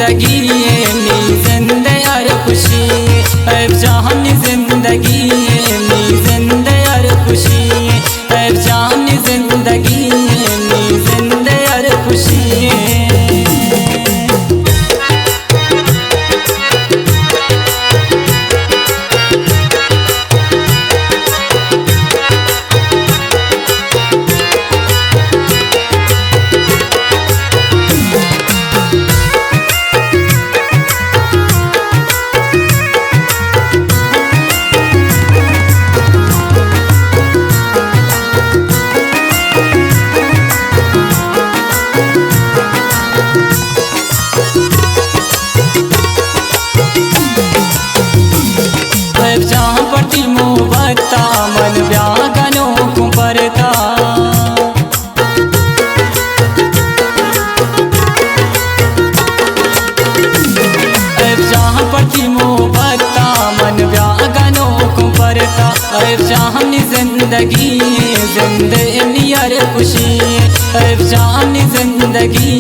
जिंदगी में जिंदे यार खुशी अब जान जिंदगी में जिंदे यार खुशी अब जान जिंदगी में जिंदे यार खुशी। जहाँ पटी मोहब्बता मन व्यागनों को परता अब जहाँ पटी मोहब्बता मन व्यागनों को परता अब जान जिंदगी जिंदे नियर खुशी अब जान जिंदगी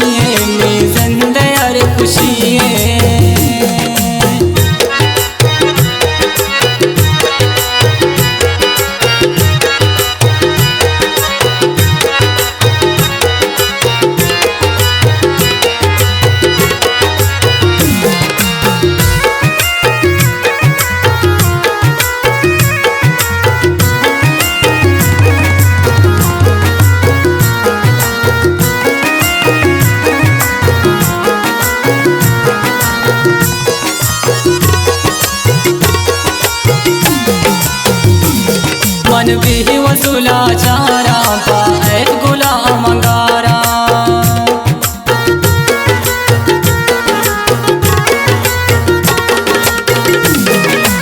में जिंदे यार खुशी। मन भी वसूला चारा पाए गुलाम अंगारा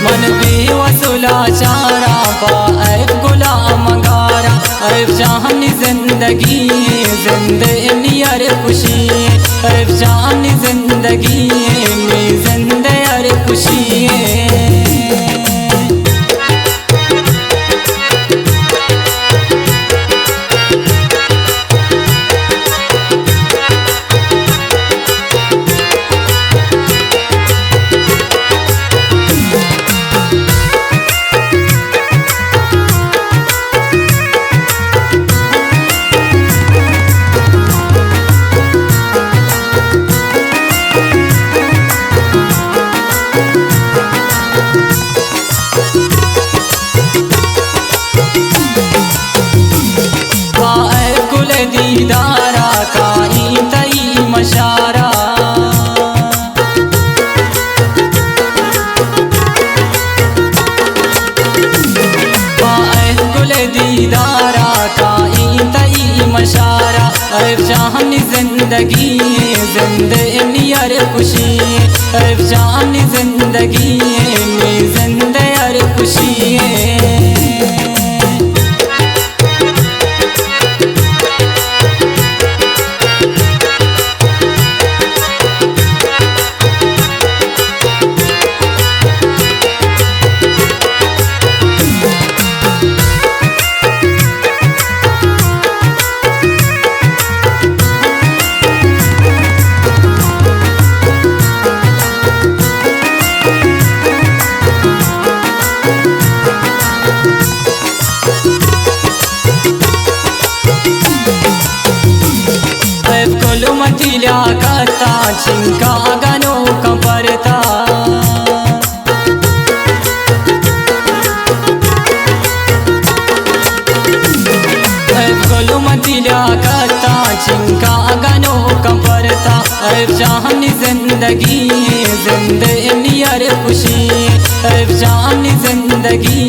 मन भी वसूला चारा पाए गुलाम अंगारा अब जान जिंदगी जिंदे नियर खुशी अब जान जिंदगी में जिंदे यार खुशी। दीदारा काई तई मशारा पाए गुल दीदारा काई तई मशारा अब जान जिंदगी जिंदे नियर खुशी अब जान जिंदगी में जिंदे यार खुशी। मतिल्या करता चिंका गनों का परता गोलू मतिल्या करता चिंका गनों का परता अब जान जिंदगी जिंदे नियर खुशी अब जान जिंदगी